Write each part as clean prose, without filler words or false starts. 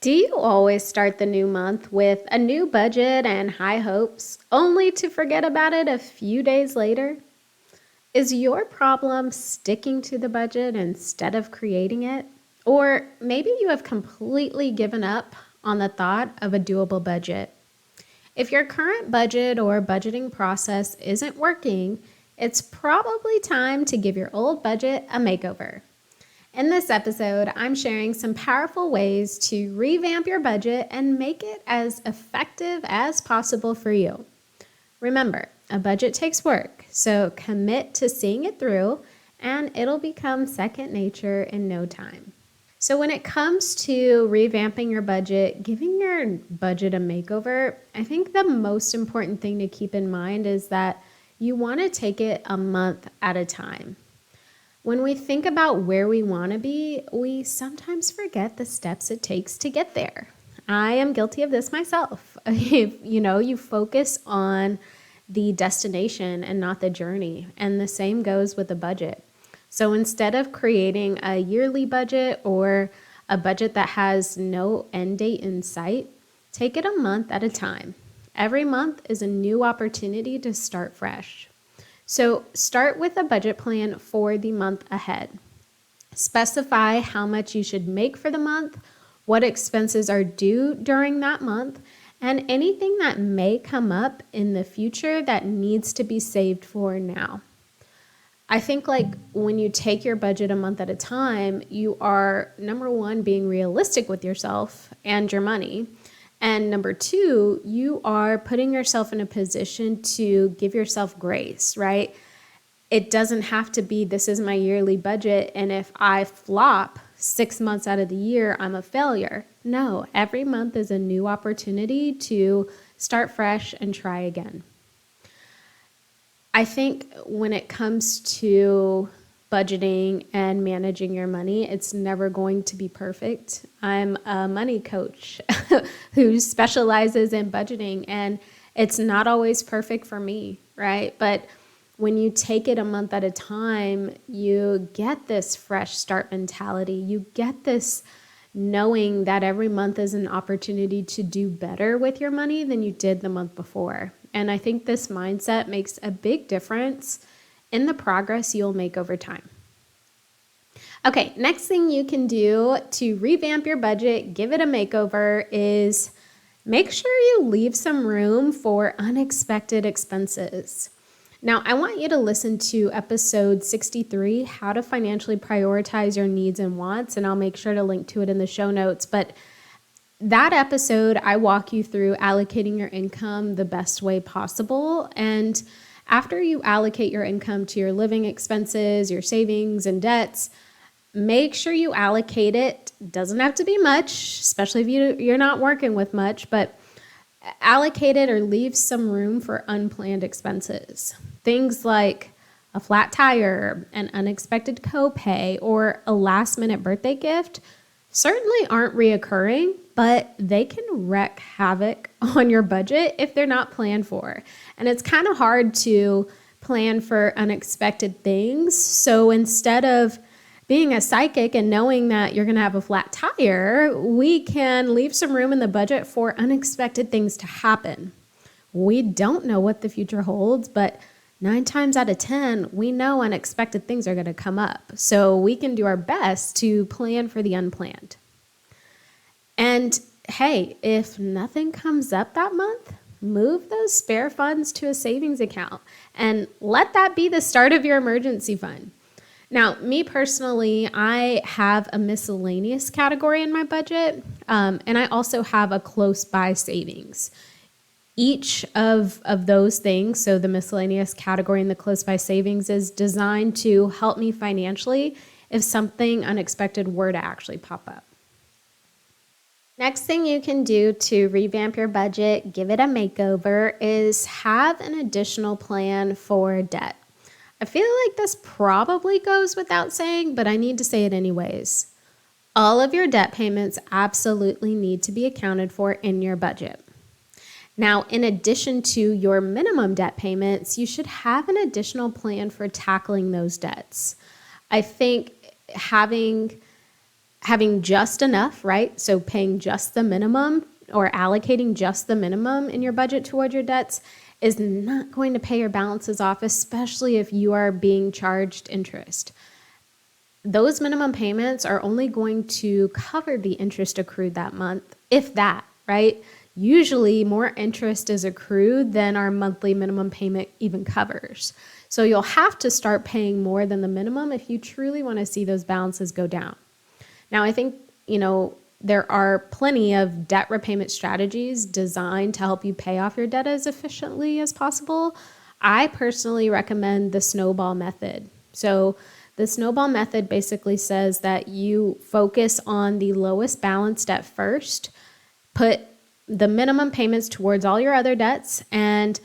Do you always start the new month with a new budget and high hopes, only to forget about it a few days later? Is your problem sticking to the budget instead of creating it? Or maybe you have completely given up on the thought of a doable budget. If your current budget or budgeting process isn't working, it's probably time to give your old budget a makeover. In this episode, I'm sharing some powerful ways to revamp your budget and make it as effective as possible for you. Remember, a budget takes work, so commit to seeing it through and it'll become second nature in no time. So when it comes to revamping your budget, giving your budget a makeover, I think the most important thing to keep in mind is that you want to take it a month at a time. When we think about where we want to be, we sometimes forget the steps it takes to get there. I am guilty of this myself. If you focus on the destination and not the journey, and the same goes with the budget. So instead of creating a yearly budget or a budget that has no end date in sight, take it a month at a time. Every month is a new opportunity to start fresh. So start with a budget plan for the month ahead. Specify how much you should make for the month, what expenses are due during that month, and anything that may come up in the future that needs to be saved for now. I think when you take your budget a month at a time, you are, number one, being realistic with yourself and your money. And number two, you are putting yourself in a position to give yourself grace, right? It doesn't have to be, this is my yearly budget, and if I flop 6 months out of the year, I'm a failure. No, every month is a new opportunity to start fresh and try again. I think when it comes to budgeting and managing your money, it's never going to be perfect. I'm a money coach who specializes in budgeting, and it's not always perfect for me, right? But when you take it a month at a time, you get this fresh start mentality. You get this knowing that every month is an opportunity to do better with your money than you did the month before. And I think this mindset makes a big difference in the progress you'll make over time. Okay, next thing you can do to revamp your budget, give it a makeover, is make sure you leave some room for unexpected expenses. Now, I want you to listen to episode 63, How to Financially Prioritize Your Needs and Wants, and I'll make sure to link to it in the show notes. But that episode, I walk you through allocating your income the best way possible. And after you allocate your income to your living expenses, your savings and debts, make sure you allocate it. Doesn't have to be much, especially if you're not working with much, but allocate it or leave some room for unplanned expenses. Things like a flat tire, an unexpected copay, or a last-minute birthday gift certainly aren't reoccurring, but they can wreak havoc on your budget if they're not planned for. And it's kind of hard to plan for unexpected things. So instead of being a psychic and knowing that you're going to have a flat tire, we can leave some room in the budget for unexpected things to happen. We don't know what the future holds, but 9 times out of 10, we know unexpected things are going to come up. So we can do our best to plan for the unplanned. And hey, if nothing comes up that month, move those spare funds to a savings account and let that be the start of your emergency fund. Now, me personally, I have a miscellaneous category in my budget, and I also have a close by savings. Each of those things, so the miscellaneous category and the close by savings, is designed to help me financially if something unexpected were to actually pop up. Next thing you can do to revamp your budget, give it a makeover, is have an additional plan for debt. I feel like this probably goes without saying, but I need to say it anyways. All of your debt payments absolutely need to be accounted for in your budget. Now, in addition to your minimum debt payments, you should have an additional plan for tackling those debts. I think having having just enough, right? So paying just the minimum or allocating just the minimum in your budget toward your debts is not going to pay your balances off, especially if you are being charged interest. Those minimum payments are only going to cover the interest accrued that month, if that, right? Usually more interest is accrued than our monthly minimum payment even covers. So you'll have to start paying more than the minimum if you truly want to see those balances go down. Now, I think, there are plenty of debt repayment strategies designed to help you pay off your debt as efficiently as possible. I personally recommend the snowball method. So the snowball method basically says that you focus on the lowest balance debt first, put the minimum payments towards all your other debts, and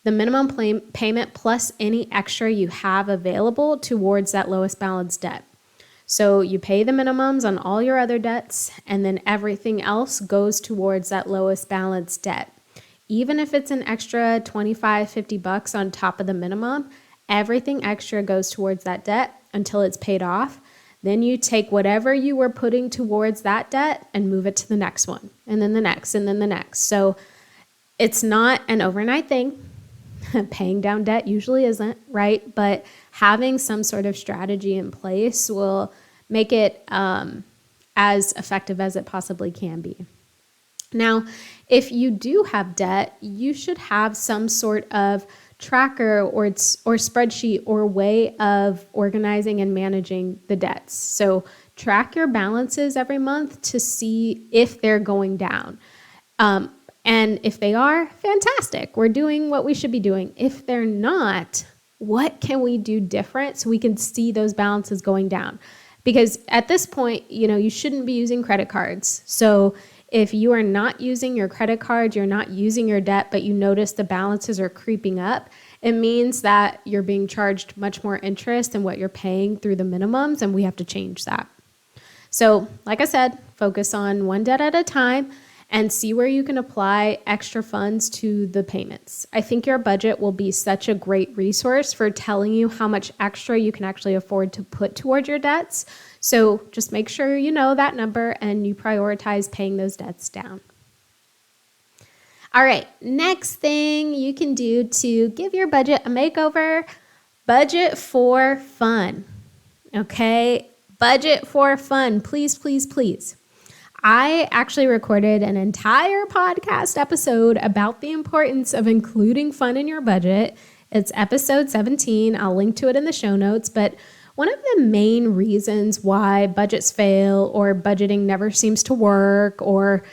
the minimum payment plus any extra you have available towards that lowest balance debt. So you pay the minimums on all your other debts, and then everything else goes towards that lowest balance debt. Even if it's an extra $25, $50 on top of the minimum, everything extra goes towards that debt until it's paid off. Then you take whatever you were putting towards that debt and move it to the next one, and then the next, and then the next. So it's not an overnight thing. Paying down debt usually isn't, right? But having some sort of strategy in place will make it as effective as it possibly can be. Now, if you do have debt, you should have some sort of tracker or spreadsheet or way of organizing and managing the debts. So track your balances every month to see if they're going down. And if they are, fantastic. We're doing what we should be doing. If they're not, what can we do different so we can see those balances going down? Because at this point, you shouldn't be using credit cards. So if you are not using your credit cards, you're not using your debt, but you notice the balances are creeping up, it means that you're being charged much more interest than what you're paying through the minimums, and we have to change that. So like I said, focus on one debt at a time and see where you can apply extra funds to the payments. I think your budget will be such a great resource for telling you how much extra you can actually afford to put toward your debts. So just make sure you know that number and you prioritize paying those debts down. All right, next thing you can do to give your budget a makeover, budget for fun. Okay, budget for fun, please, please, please. I actually recorded an entire podcast episode about the importance of including fun in your budget. It's episode 17. I'll link to it in the show notes. But one of the main reasons why budgets fail or budgeting never seems to work or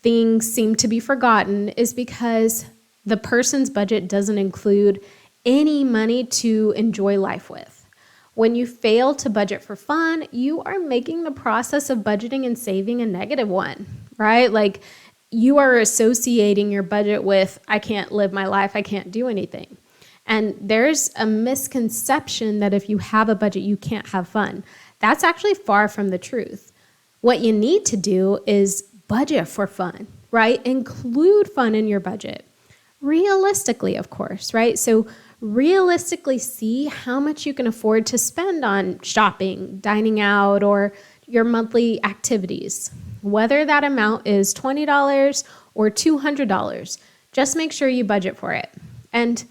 things seem to be forgotten is because the person's budget doesn't include any money to enjoy life with. When you fail to budget for fun, you are making the process of budgeting and saving a negative one, right? Like you are associating your budget with, I can't live my life, I can't do anything. And there's a misconception that if you have a budget, you can't have fun. That's actually far from the truth. What you need to do is budget for fun, right? Include fun in your budget. Realistically, of course, right? So realistically see how much you can afford to spend on shopping, dining out, or your monthly activities. Whether that amount is $20 or $200, just make sure you budget for it. And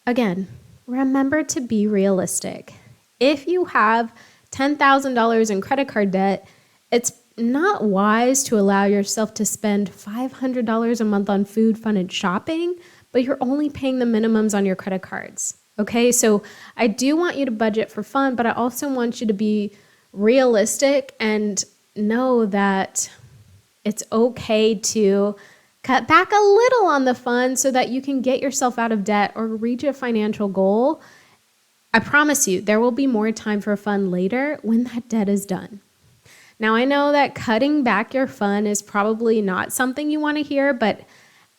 again, remember to be realistic. If you have $10,000 in credit card debt, it's not wise to allow yourself to spend $500 a month on food, fun, and shopping, but you're only paying the minimums on your credit cards. Okay, so I do want you to budget for fun, but I also want you to be realistic and know that it's okay to cut back a little on the fun so that you can get yourself out of debt or reach a financial goal. I promise you, there will be more time for fun later when that debt is done. Now, I know that cutting back your fun is probably not something you want to hear, but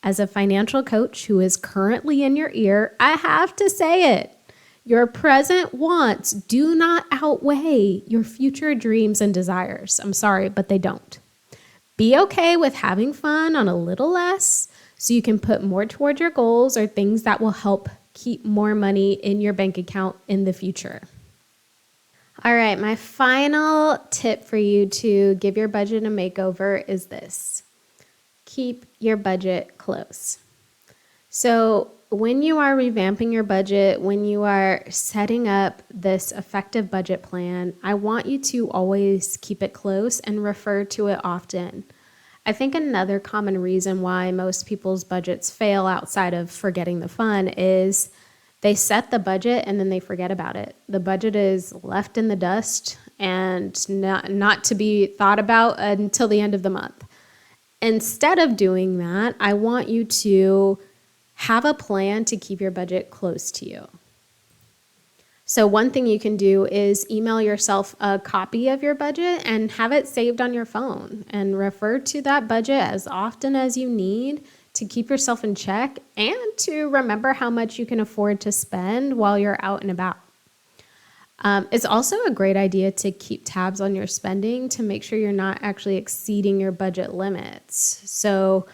as a financial coach who is currently in your ear, I have to say it. Your present wants do not outweigh your future dreams and desires. I'm sorry, but they don't. Be okay with having fun on a little less so you can put more toward your goals or things that will help keep more money in your bank account in the future. All right, my final tip for you to give your budget a makeover is this: keep your budget close. So, when you are revamping your budget, when you are setting up this effective budget plan, I want you to always keep it close and refer to it often. I think another common reason why most people's budgets fail outside of forgetting the fun is they set the budget and then they forget about it. The budget is left in the dust and not to be thought about until the end of the month. Instead of doing that, I want you to have a plan to keep your budget close to you. So one thing you can do is email yourself a copy of your budget and have it saved on your phone, and refer to that budget as often as you need to keep yourself in check and to remember how much you can afford to spend while you're out and about. It's also a great idea to keep tabs on your spending to make sure you're not actually exceeding your budget limits. So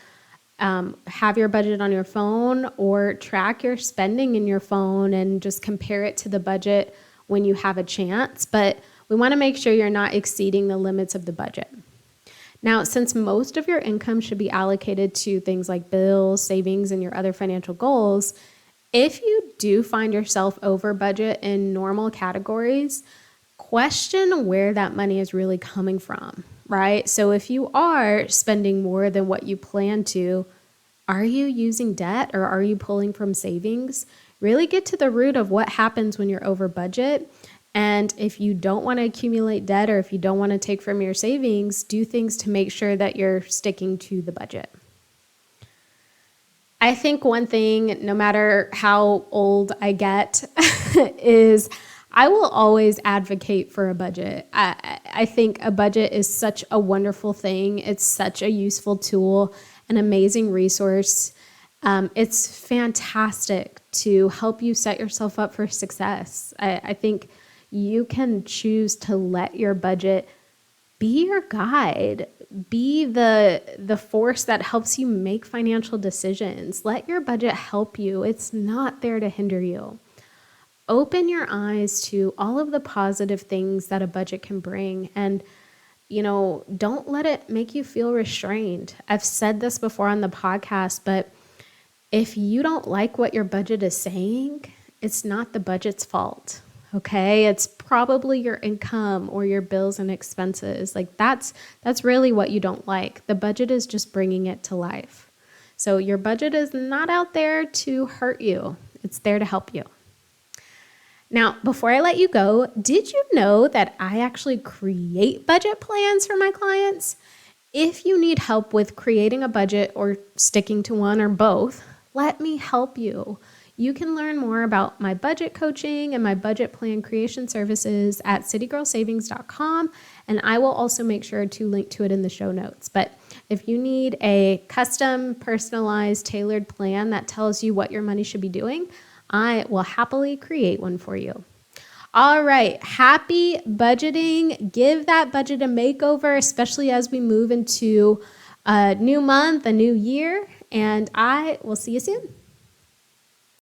have your budget on your phone, or track your spending in your phone and just compare it to the budget when you have a chance. But we want to make sure you're not exceeding the limits of the budget. Now, since most of your income should be allocated to things like bills, savings, and your other financial goals, if you do find yourself over budget in normal categories, question where that money is really coming from, right? So if you are spending more than what you plan to, are you using debt or are you pulling from savings? Really get to the root of what happens when you're over budget. And if you don't want to accumulate debt, or if you don't want to take from your savings, do things to make sure that you're sticking to the budget. I think one thing, no matter how old I get, is I will always advocate for a budget. I think a budget is such a wonderful thing. It's such a useful tool, an amazing resource. It's fantastic to help you set yourself up for success. I think you can choose to let your budget be your guide, be the force that helps you make financial decisions. Let your budget help you. It's not there to hinder you. Open your eyes to all of the positive things that a budget can bring, and don't let it make you feel restrained. I've said this before on the podcast, but if you don't like what your budget is saying, it's not the budget's fault. Okay, it's probably your income or your bills and expenses. Like that's really what you don't like. The budget is just bringing it to life. So your budget is not out there to hurt you. It's there to help you. Now, before I let you go, did you know that I actually create budget plans for my clients? If you need help with creating a budget or sticking to one or both, let me help you. You can learn more about my budget coaching and my budget plan creation services at citygirlsavings.com, and I will also make sure to link to it in the show notes. But if you need a custom, personalized, tailored plan that tells you what your money should be doing, I will happily create one for you. All right, happy budgeting. Give that budget a makeover, especially as we move into a new month, a new year, and I will see you soon.